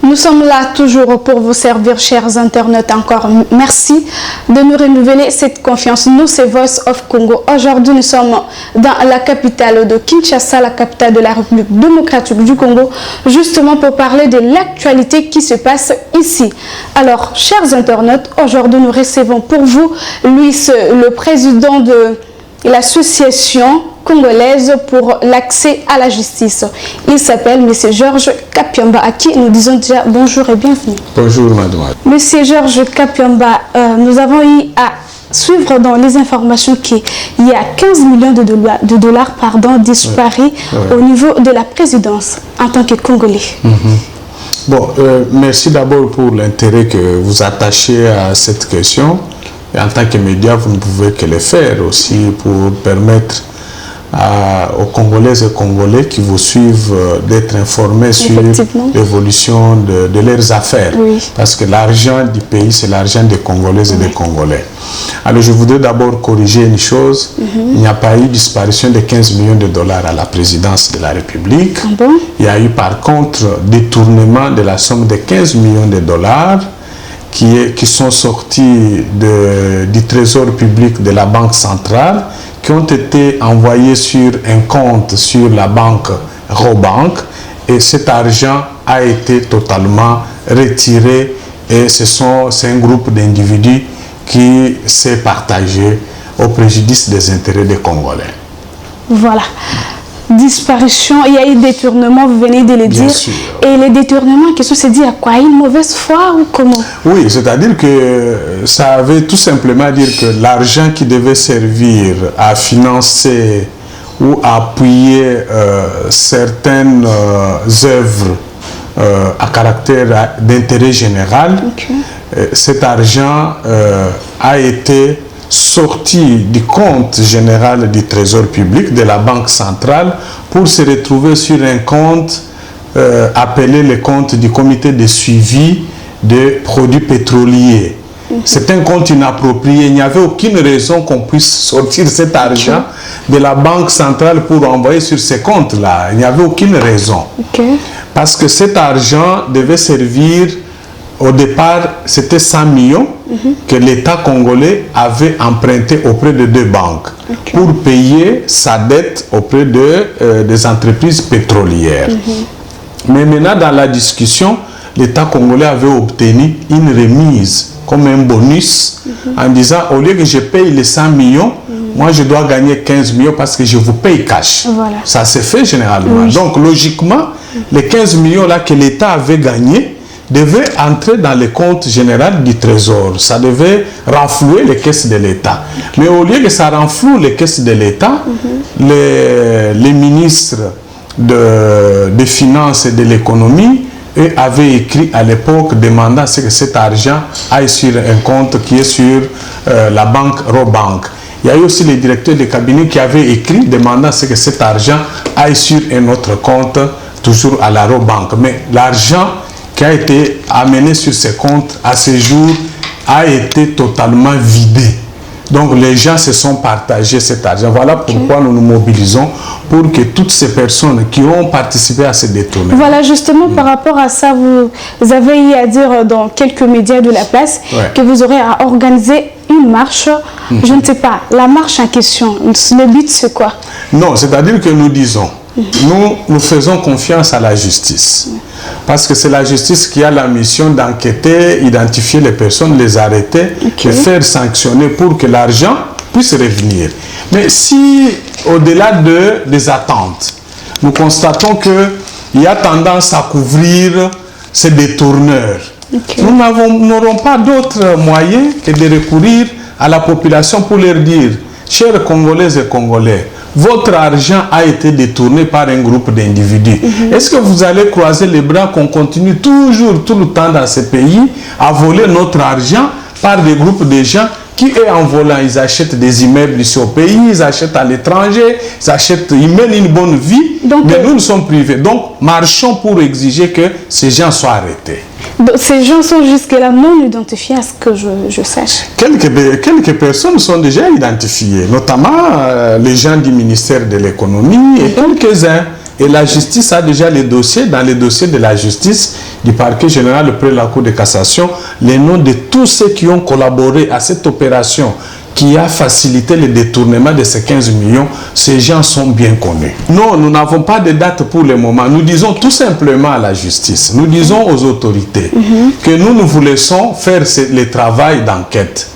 Nous sommes là toujours pour vous servir, chers internautes. Encore merci de nous renouveler cette confiance. Nous, c'est Voice of Congo. Aujourd'hui, nous sommes dans la capitale de Kinshasa, la capitale de la République démocratique du Congo, justement pour parler de l'actualité qui se passe ici. Alors, chers internautes, aujourd'hui, nous recevons pour vous, Louis, le président de l'association congolaise pour l'accès à la justice. Il s'appelle M. Georges Kapiamba, à qui nous disons déjà bonjour et bienvenue. Bonjour, madame. M. Georges Kapiamba, nous avons eu à suivre dans les informations qu'il y a 15 millions de dollars disparus au niveau de la présidence en tant que Congolais. Bon, merci d'abord pour l'intérêt que vous attachez à cette question. Et en tant que média, vous ne pouvez que le faire aussi pour permettre aux Congolaises et Congolais qui vous suivent d'être informés sur l'évolution de leurs affaires. Oui. Parce que l'argent du pays, c'est l'argent des Congolaises et des Congolais. Alors, je voudrais d'abord corriger une chose. Il n'y a pas eu disparition de 15 millions de dollars à la présidence de la République. Il y a eu par contre détournement de la somme de 15 millions de dollars qui sont sortis du trésor public de la Banque centrale, qui ont été envoyés sur un compte sur la banque Robank, et cet argent a été totalement retiré, et c'est un groupe d'individus qui s'est partagé au préjudice des intérêts des Congolais. Voilà. Disparition, il y a eu détournement, vous venez de le dire. Sûr. Et les détournements, qu'est-ce que c'est dit à quoi? Une mauvaise foi ou comment? Oui, c'est-à-dire que ça veut tout simplement dire que l'argent qui devait servir à financer ou à appuyer certaines œuvres à caractère d'intérêt général, cet argent a été sorti du compte général du trésor public de la Banque centrale pour se retrouver sur un compte appelé le compte du comité de suivi des produits pétroliers. C'est un compte inapproprié. Il n'y avait aucune raison qu'on puisse sortir cet argent de la Banque centrale pour envoyer sur ces comptes-là. Il n'y avait aucune raison. Parce que cet argent devait servir. Au départ, c'était 100 millions que l'État congolais avait emprunté auprès de 2 banques pour payer sa dette auprès des entreprises pétrolières. Mais maintenant, dans la discussion, l'État congolais avait obtenu une remise comme un bonus en disant, au lieu que je paye les 100 millions, moi je dois gagner 15 millions parce que je vous paye cash. Voilà. Ça s'est fait généralement. Donc logiquement, les 15 millions là que l'État avait gagnés devait entrer dans le compte général du Trésor. Ça devait renflouer les caisses de l'État. Mais au lieu que ça renfloue les caisses de l'État, les ministres des Finances et de l'Économie avaient écrit à l'époque demandant à ce que cet argent aille sur un compte qui est sur la banque Robank. Il y a eu aussi les directeurs de cabinet qui avaient écrit demandant à ce que cet argent aille sur un autre compte, toujours à la Robank. Mais l'argent qui a été amené sur ces comptes à ce jour a été totalement vidé. Donc les gens se sont partagés cet argent. Voilà pourquoi nous nous mobilisons pour que toutes ces personnes qui ont participé à ce détournement. Voilà, justement par rapport à ça, vous avez eu à dire dans quelques médias de la place que vous aurez à organiser une marche. Je ne sais pas, la marche en question, le but c'est quoi? Non, c'est-à-dire que nous disons, nous faisons confiance à la justice. Parce que c'est la justice qui a la mission d'enquêter, identifier les personnes, les arrêter, les faire sanctionner pour que l'argent puisse revenir. Mais si, au-delà des attentes, nous constatons qu'il y a tendance à couvrir ces détourneurs, nous n'aurons pas d'autre moyen que de recourir à la population pour leur dire, chers Congolaises et Congolais, votre argent a été détourné par un groupe d'individus. Est-ce que vous allez croiser les bras qu'on continue toujours, tout le temps dans ce pays, à voler notre argent par des groupes de gens qui, eux, en volant, ils achètent des immeubles ici au pays, ils achètent à l'étranger, ils mènent une bonne vie, mais nous sommes privés. Donc, marchons pour exiger que ces gens soient arrêtés. Donc, ces gens sont jusque-là non identifiés, à ce que je sache. Quelques personnes sont déjà identifiées, notamment les gens du ministère de l'économie et quelques-uns. Et la justice a déjà les dossiers, dans les dossiers de la justice, du parquet général auprès de la Cour de cassation, les noms de tous ceux qui ont collaboré à cette opération qui a facilité le détournement de ces 15 millions, ces gens sont bien connus. Non, nous n'avons pas de date pour le moment. Nous disons tout simplement à la justice, nous disons aux autorités que nous vous laissons faire le travail d'enquête.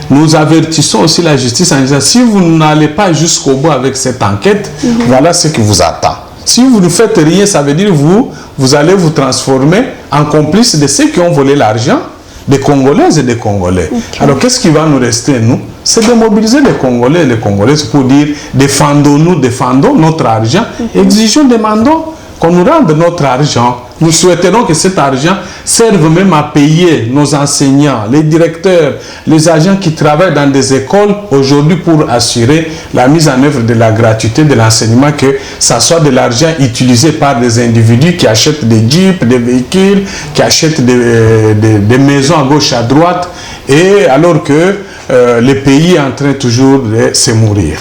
Nous avertissons aussi la justice en disant, si vous n'allez pas jusqu'au bout avec cette enquête, voilà ce qui vous attend. Si vous ne faites rien, ça veut dire vous allez vous transformer en complice de ceux qui ont volé l'argent des Congolaises et des Congolais. Alors, qu'est-ce qui va nous rester, nous? C'est de mobiliser les Congolais et les Congolaises pour dire, défendons-nous, défendons notre argent, exigeons, demandons qu'on nous rende notre argent. Nous souhaiterons que cet argent serve même à payer nos enseignants, les directeurs, les agents qui travaillent dans des écoles aujourd'hui pour assurer la mise en œuvre de la gratuité de l'enseignement, que ça soit de l'argent utilisé par des individus qui achètent des jeeps, des véhicules, qui achètent des maisons à gauche, à droite, et alors que le pays est en train toujours de se mourir.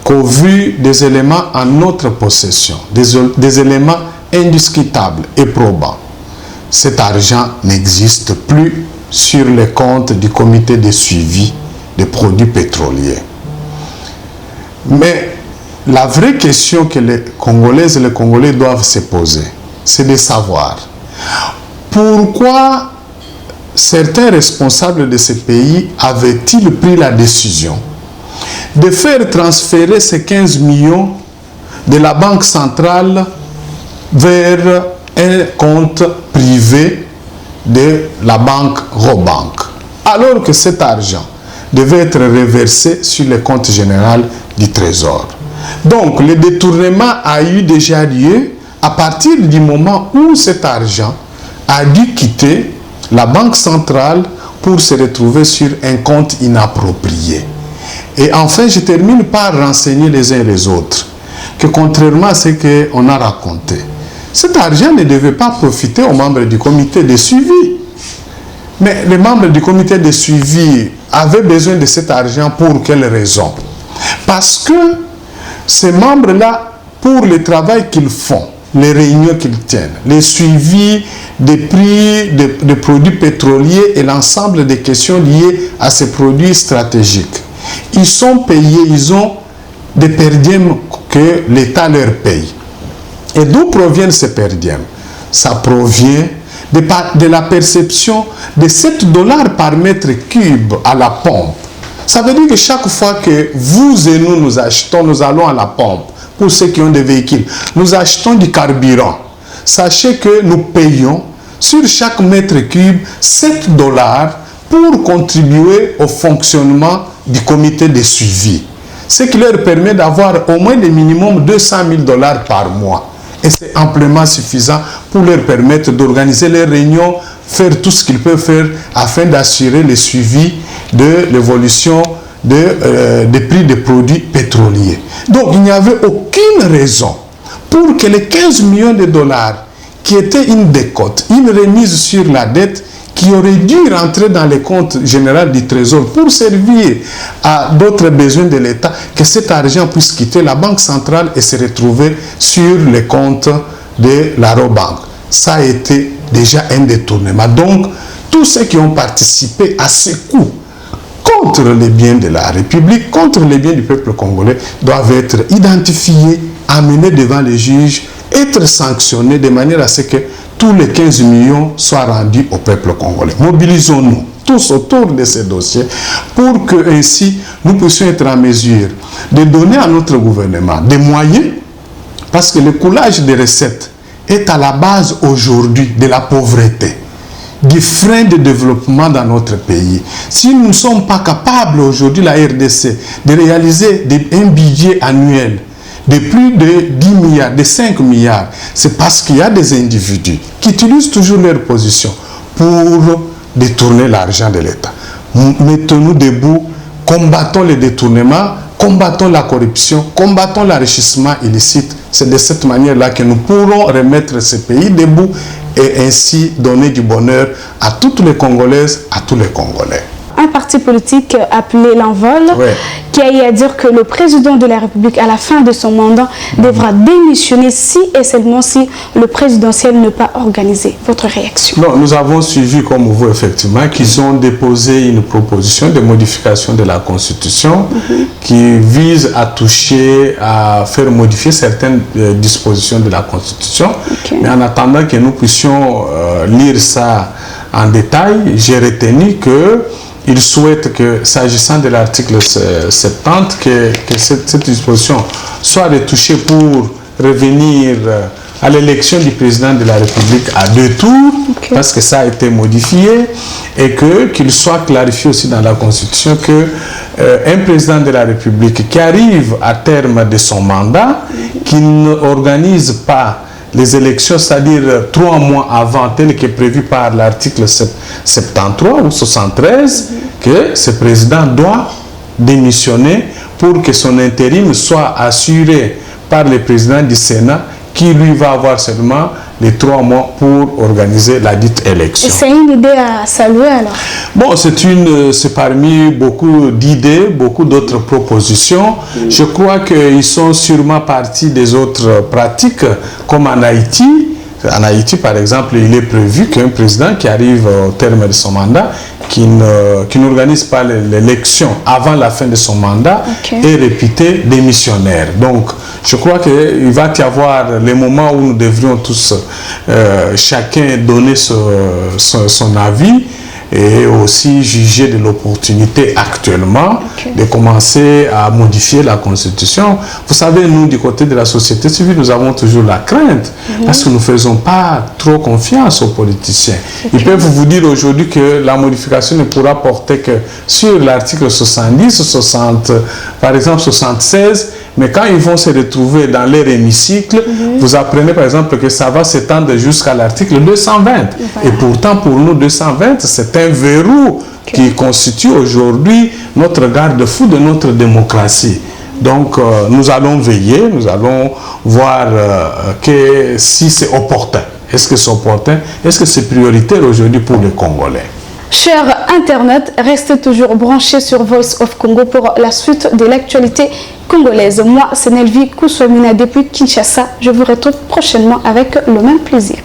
Qu'au vu des éléments en notre possession, des éléments indiscutables et probants, cet argent n'existe plus sur les comptes du comité de suivi des produits pétroliers. Mais la vraie question que les Congolaises et les Congolais doivent se poser, c'est de savoir pourquoi certains responsables de ce pays avaient-ils pris la décision de faire transférer ces 15 millions de la Banque centrale vers un compte privé de la banque Robank, alors que cet argent devait être reversé sur le compte général du Trésor. Donc, le détournement a eu déjà lieu à partir du moment où cet argent a dû quitter la Banque centrale pour se retrouver sur un compte inapproprié. Et enfin, je termine par renseigner les uns et les autres que contrairement à ce qu'on a raconté, cet argent ne devait pas profiter aux membres du comité de suivi. Mais les membres du comité de suivi avaient besoin de cet argent pour quelle raison? Parce que ces membres-là, pour le travail qu'ils font, les réunions qu'ils tiennent, les suivis des prix des produits pétroliers et l'ensemble des questions liées à ces produits stratégiques, ils sont payés, ils ont des perdièmes que l'État leur paye. Et d'où proviennent ces perdièmes? Ça provient de la perception de 7 $ par mètre cube à la pompe. Ça veut dire que chaque fois que vous et nous achetons, nous allons à la pompe, pour ceux qui ont des véhicules, nous achetons du carburant. Sachez que nous payons sur chaque mètre cube 7 $ pour contribuer au fonctionnement du comité de suivi. Ce qui leur permet d'avoir au moins le minimum 200 000 $ par mois. Et c'est amplement suffisant pour leur permettre d'organiser les réunions, faire tout ce qu'ils peuvent faire afin d'assurer le suivi de l'évolution des prix des produits pétroliers. Donc il n'y avait aucune raison pour que les 15 millions de dollars qui étaient une décote, une remise sur la dette, qui aurait dû rentrer dans les comptes généraux du Trésor pour servir à d'autres besoins de l'État, que cet argent puisse quitter la Banque centrale et se retrouver sur les comptes de la Robank. Ça a été déjà un détournement. Donc, tous ceux qui ont participé à ce coup contre les biens de la République, contre les biens du peuple congolais, doivent être identifiés, amenés devant les juges, être sanctionnés de manière à ce que tous les 15 millions soient rendus au peuple congolais. Mobilisons-nous tous autour de ces dossiers pour que ainsi nous puissions être en mesure de donner à notre gouvernement des moyens, parce que le coulage des recettes est à la base aujourd'hui de la pauvreté, du frein de développement dans notre pays. Si nous ne sommes pas capables aujourd'hui, la RDC, de réaliser un budget annuel de plus de 10 milliards, de 5 milliards, c'est parce qu'il y a des individus qui utilisent toujours leur position pour détourner l'argent de l'État. Mettons-nous debout, combattons les détournements, combattons la corruption, combattons l'enrichissement illicite. C'est de cette manière-là que nous pourrons remettre ce pays debout et ainsi donner du bonheur à toutes les Congolaises, à tous les Congolais. En un parti politique appelé l'Envol, qui a eu à dire que le président de la République, à la fin de son mandat, devra démissionner si et seulement si le présidentiel n'est pas organisé. Votre réaction? Non, nous avons suivi, comme vous, effectivement, qu'ils ont déposé une proposition de modification de la Constitution qui vise à toucher, à faire modifier certaines dispositions de la Constitution. Mais en attendant que nous puissions lire ça en détail, j'ai retenu que il souhaite que, s'agissant de l'article 70, que cette disposition soit retouchée pour revenir à l'élection du président de la République à 2 tours, parce que ça a été modifié, et qu'il soit clarifié aussi dans la Constitution que un président de la République qui arrive à terme de son mandat, qui n'organise pas les élections, c'est-à-dire 3 mois avant, tel que prévu par l'article 73 ou 73, que ce président doit démissionner pour que son intérim soit assuré par le président du Sénat, qui lui va avoir seulement les 3 mois pour organiser la dite élection. C'est une idée à saluer alors? Bon, c'est parmi beaucoup d'idées, beaucoup d'autres propositions. Je crois qu'ils sont sûrement partis des autres pratiques, comme en Haïti. En Haïti, par exemple, il est prévu qu'un président qui arrive au terme de son mandat, qui n'organise pas l'élection avant la fin de son mandat, est réputé démissionnaire. Donc, je crois qu'il va y avoir les moments où nous devrions tous, chacun donner son avis et aussi juger de l'opportunité actuellement de commencer à modifier la Constitution. Vous savez, nous, du côté de la société civile, nous avons toujours la crainte parce que nous ne faisons pas trop confiance aux politiciens. Ils peuvent vous dire aujourd'hui que la modification ne pourra porter que sur l'article 70, 60, par exemple 76, mais quand ils vont se retrouver dans leur hémicycle, vous apprenez par exemple que ça va s'étendre jusqu'à l'article 220. Et pourtant, pour nous, 220, c'est un verrou qui constitue aujourd'hui notre garde-fou de notre démocratie. Donc, nous allons veiller, nous allons voir que si c'est opportun. Est-ce que c'est opportun? Est-ce que c'est prioritaire aujourd'hui pour les Congolais? Chers internautes, restez toujours branchés sur Voice of Congo pour la suite de l'actualité congolaise. Moi, c'est Nelvi Kouswamina depuis Kinshasa. Je vous retrouve prochainement avec le même plaisir.